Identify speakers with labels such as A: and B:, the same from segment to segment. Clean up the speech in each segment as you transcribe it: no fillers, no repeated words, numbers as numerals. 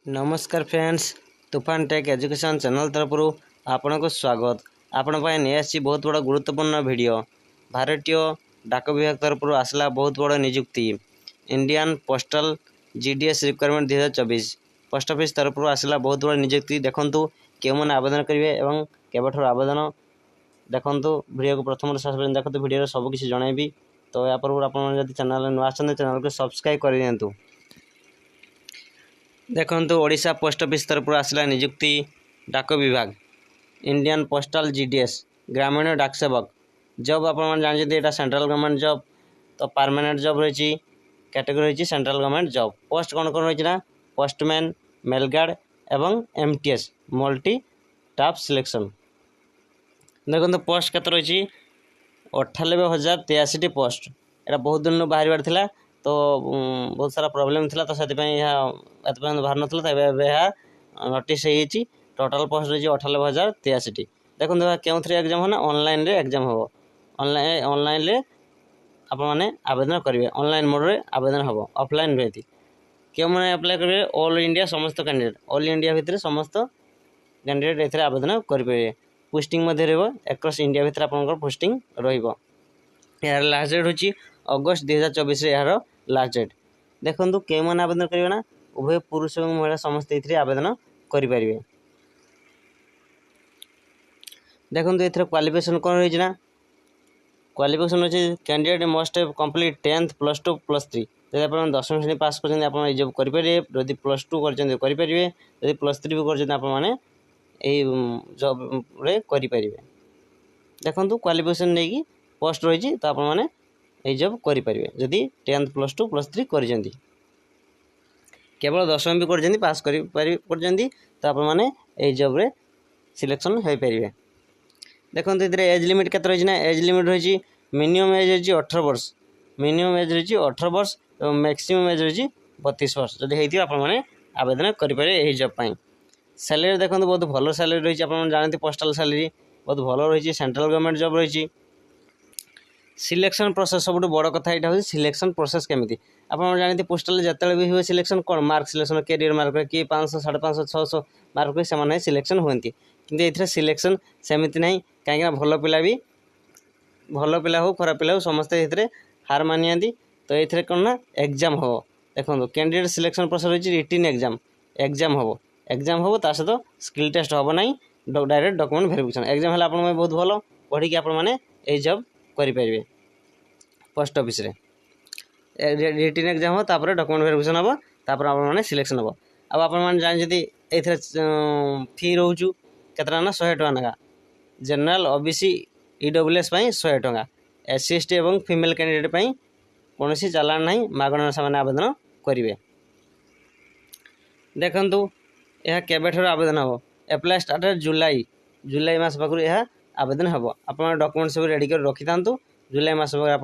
A: नमस्कार फ्रेंड्स, तूफान take education channel तरफ आपण को स्वागत। आपण नहीं बहुत बड़ा गुरुत्वपूर्ण वीडियो। भारतीय डाक विभाग तरफ आसला बहुत बड़ा नियुक्ति। Indian postal GDS requirement 2024 post office तरफ आसला बहुत बड़ा नियुक्ति। देखंतु क्यों मैंने आवेदन करेंगे और केवठार आवेदन देखंतु वीडियो को प्रथम शेष देखते वीडियो सबकिछ जनइबी। तो या पूर्व आप चैनल नुआ चैनल को सब्सक्राइब कर दिंतु। देखंतु ओडिशा पोस्ट ऑफिस तरफ आसला नियुक्ति डाक विभाग इंडियन पोस्टल जीडीएस ग्रामीण डाक सेवक जॉब आप जानते यहाँ सेंट्रल गवर्नमेंट जॉब। तो परमानेंट जॉब रही कैटेगरी रही सेंट्रल गवर्नमेंट जॉब। पोस्ट कौन कौन रही पोस्टमैन मेलगार्ड एवं एमटीएस मल्टी टाप सिलेक्शन। देखो पोस्ट केत रही 98,083 पोस्ट। यहाँ बहुत दिन बाहर था तो बहुत सारा प्रॉब्लम था तो से बाहर ना नोटिस हो टोटाल पोस्ट रही 98,083। देखो क्यों एग्जाम हो ना ऑनलाइन रे एग्जाम हो। ऑनलाइन रे आप मैंने आवेदन करेंगे। ऑनलाइन मोड रे आवेदन हम ऑफलाइन नुहे। क्यों मैंने अप्लाई करेंगे ऑल इंडिया समस्त कैंडिडेट ऑल इंडिया भितर समस्त कैंडिडेट ये आवेदन करेंगे। पोस्टिंग एक्रॉस इंडिया भितर आप पोस्टिंग यार लास्ट डेट हूँ अगस्त 2024 यार लास्ट डेट। देखो क्यों मैंने आवेदन करेंगे ना उभय पुरुष और महिला समस्त ये आवेदन करेंगे। देखो ये क्वालिफिकेशन कौन रही ना क्वालिफिकेशन अच्छे candidate must have complete 10th +2 +3। जब आप 10वीं श्रेणी पास कर जब करेंगे जब +2 करेंगे जब +3 भी कर जॉब रे करेंगे। देखो क्वालिफिकेशन नहीं पोस्ट रही तो आपने ये जॉब करेंगे जदि 10th +2 +3 कर केवल 10वीं भी कर पास कर तो आपने ये जॉब रे सिलेक्शन हो पारे। देखो ये एज लिमिट के रही ना एज लिमिट रही मिनिमम एज रही 18 वर्ष मिनिमम एज रही 18 वर्ष और मैक्सिमम एज रही 32 वर्ष। जब होती आपने आवेदन करेंगे यही जॉब पाई। सैलरी देखो बहुत भल सैलरी रही आप जानते पोस्टाल सैलरी बहुत भल रही सेंट्रल गवर्नमेंट जॉब रही। सिलेक्शन प्रोसेस सब बड़ कथा यहाँ हूँ सिलेक्शन प्रोसेस केमी आप जानते पोस्टाल जिते भी हुए सिलेक्शन कौन मार्क सिलेक्शन कैरियर मार्क किए 500 550 600 मार्क से सिलेक्शन हुए कि ये सिलेक्शन सेमती ना कहीं भल पिला भी भल पिला हो खराब पिला हो समस्ते ये हार मानी। तो ये कौन ना एग्जाम हम देखो कैंडिडेट सिलेक्शन प्रोसेस रही रिटिन एग्जाम एग्जाम हम ता सहित स्किल टेस्ट हम ना डायरेक्ट डॉक्यूमेंट वेरिफिकेशन एग्जाम है आप बहुत भल पढ़ी आप जॉब करेंगे पोस्ट ऑफिस रे। रिटिन एग्जाम हो तापर डॉक्यूमेंट वेरिफिकेशन हम तापर आप सिलेक्शन हम। अब आप जानते ये फी रोचु केतना ना 100 टका नागा जनरल ओबीसी ईडब्ल्यूएस 100 टका एससी एसटी और फीमेल कैंडिडेट कौन चालान ना मागणा से आवेदन करेंगे। देखु यह केबेठर आवेदन हम एप्लाई स्टार्ट जुलाई मास पाखु यह आवेदन हम आप डॉक्यूमेंट सब रेडी कर रखी था जुलाई मास पाखे आप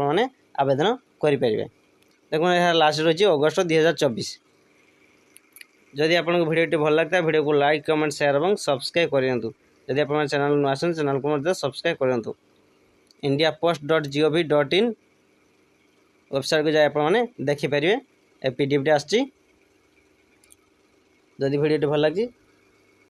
A: आवेदन करेंगे। देखो यह लास्ट रही अगस्त 2024। जदि आपको वीडियो भल लगता है वीडियो को लाइक कमेंट शेयर और सब्सक्राइब करूँ। जदि आप चैनल नुआ चैनल को सब्सक्राइब करूँ। indiapost.gov.in वेबसाइट को जाए आपने देखिपारे पीडीएफ आसी। जदि वीडियो भल लगी